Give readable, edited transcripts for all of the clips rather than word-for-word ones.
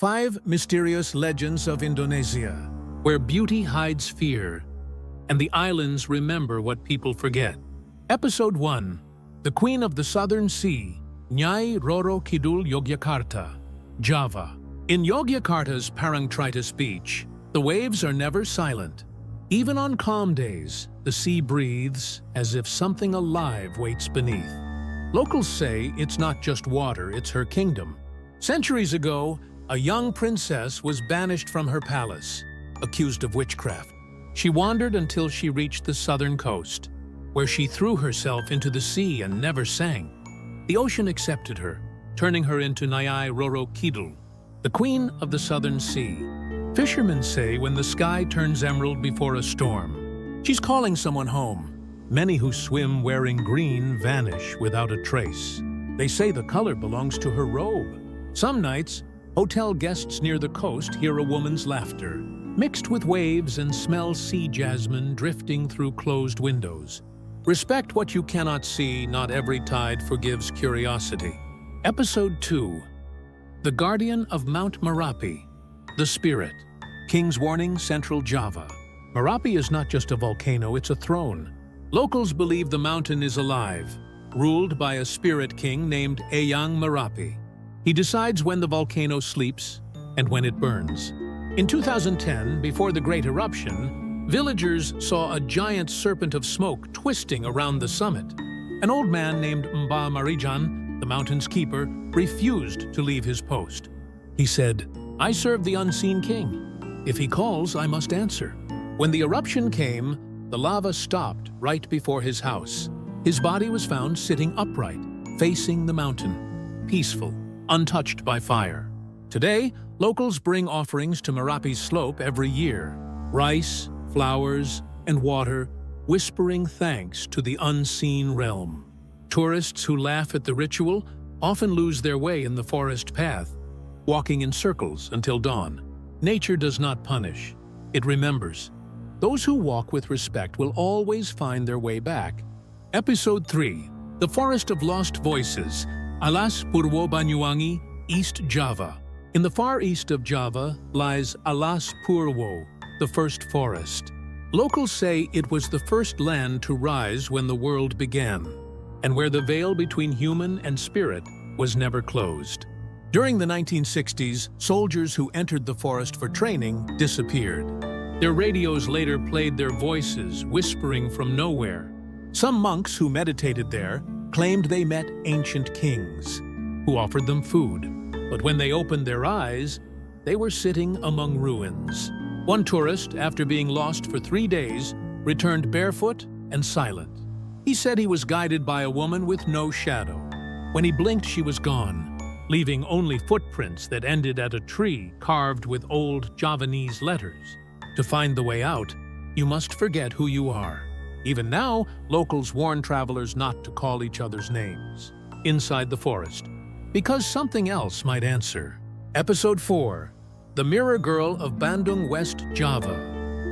5 Mysterious Legends of Indonesia, where beauty hides fear, and the islands remember what people forget. Episode 1. The Queen of the Southern Sea, Nyai Roro Kidul Yogyakarta, Java. In Yogyakarta's Parangtritis Beach, the waves are never silent. Even on calm days, the sea breathes as if something alive waits beneath. Locals say it's not just water, it's her kingdom. Centuries ago, a young princess was banished from her palace, accused of witchcraft. She wandered until she reached the southern coast, where she threw herself into the sea and never sank. The ocean accepted her, turning her into Nyai Roro Kidul, the Queen of the Southern Sea. Fishermen say when the sky turns emerald before a storm, she's calling someone home. Many who swim wearing green vanish without a trace. They say the color belongs to her robe. Some nights, hotel guests near the coast hear a woman's laughter, mixed with waves, and smell sea jasmine drifting through closed windows. Respect what you cannot see, not every tide forgives curiosity. Episode 2. The Guardian of Mount Merapi, the Spirit. King's Warning, Central Java. Merapi is not just a volcano, it's a throne. Locals believe the mountain is alive, ruled by a spirit king named Eyang Merapi. He decides when the volcano sleeps and when it burns. In 2010, before the Great Eruption, villagers saw a giant serpent of smoke twisting around the summit. An old man named Mba Marijan, the mountain's keeper, refused to leave his post. He said, "I serve the unseen king. If he calls, I must answer." When the eruption came, the lava stopped right before his house. His body was found sitting upright, facing the mountain, peaceful, untouched by fire. Today, locals bring offerings to Merapi's slope every year. Rice, flowers, and water, whispering thanks to the unseen realm. Tourists who laugh at the ritual often lose their way in the forest path, walking in circles until dawn. Nature does not punish, it remembers. Those who walk with respect will always find their way back. Episode 3. The Forest of Lost Voices, Alas Purwo Banyuwangi, East Java. In the far east of Java lies Alas Purwo, the first forest. Locals say it was the first land to rise when the world began, and where the veil between human and spirit was never closed. During the 1960s, soldiers who entered the forest for training disappeared. Their radios later played their voices, whispering from nowhere. Some monks who meditated there claimed they met ancient kings, who offered them food. But when they opened their eyes, they were sitting among ruins. One tourist, after being lost for 3 days, returned barefoot and silent. He said he was guided by a woman with no shadow. When he blinked, she was gone, leaving only footprints that ended at a tree carved with old Javanese letters. To find the way out, you must forget who you are. Even now, locals warn travelers not to call each other's names inside the forest, because something else might answer. Episode 4. The Mirror Girl of Bandung, West Java.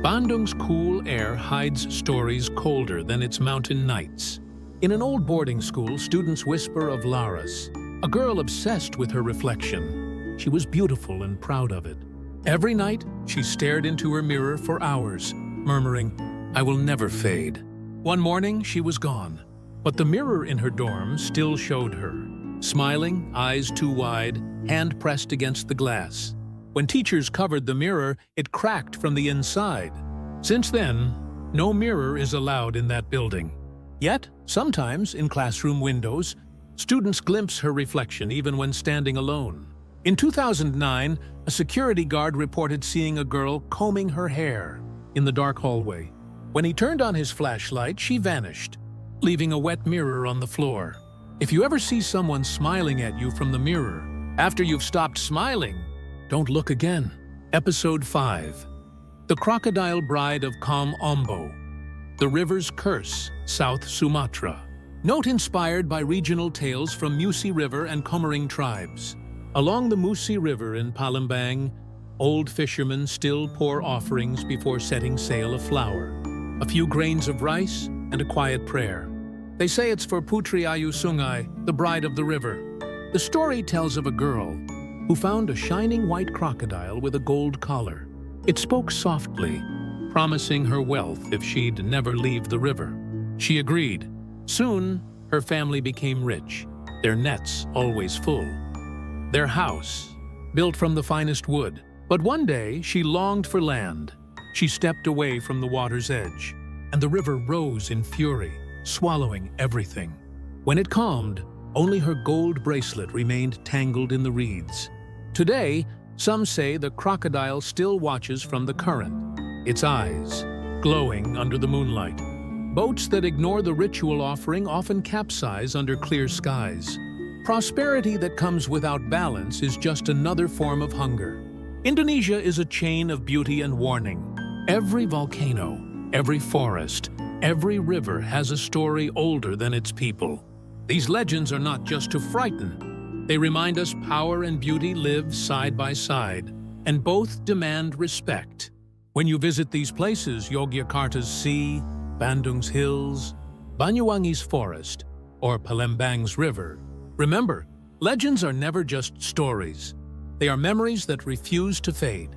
Bandung's cool air hides stories colder than its mountain nights. In an old boarding school, students whisper of Laras, a girl obsessed with her reflection. She was beautiful and proud of it. Every night, she stared into her mirror for hours, murmuring, "I will never fade." One morning, she was gone, but the mirror in her dorm still showed her, smiling, eyes too wide, hand pressed against the glass. When teachers covered the mirror, it cracked from the inside. Since then, no mirror is allowed in that building. Yet, sometimes, in classroom windows, students glimpse her reflection even when standing alone. In 2009, a security guard reported seeing a girl combing her hair in the dark hallway. When he turned on his flashlight, she vanished, leaving a wet mirror on the floor. If you ever see someone smiling at you from the mirror, after you've stopped smiling, don't look again. Episode 5. The Crocodile Bride of Kam Ombo. The River's Curse, South Sumatra. Note inspired by regional tales from Musi River and Komering tribes. Along the Musi River in Palembang, old fishermen still pour offerings before setting sail of flour. A few grains of rice and a quiet prayer. They say it's for Putri Ayu Sungai, the bride of the river. The story tells of a girl who found a shining white crocodile with a gold collar. It spoke softly, promising her wealth if she'd never leave the river. She agreed. Soon, her family became rich, their nets always full. Their house, built from the finest wood. But one day, she longed for land. She stepped away from the water's edge, and the river rose in fury, swallowing everything. When it calmed, only her gold bracelet remained tangled in the reeds. Today, some say the crocodile still watches from the current, its eyes glowing under the moonlight. Boats that ignore the ritual offering often capsize under clear skies. Prosperity that comes without balance is just another form of hunger. Indonesia is a chain of beauty and warning. Every volcano, every forest, every river has a story older than its people. These legends are not just to frighten. They remind us power and beauty live side by side, and both demand respect. When you visit these places, Yogyakarta's sea, Bandung's hills, Banyuwangi's forest, or Palembang's river, remember, legends are never just stories. They are memories that refuse to fade.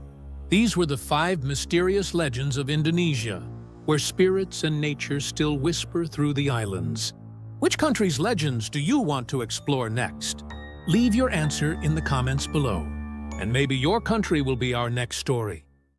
These were the 5 mysterious legends of Indonesia, where spirits and nature still whisper through the islands. Which country's legends do you want to explore next? Leave your answer in the comments below, and maybe your country will be our next story.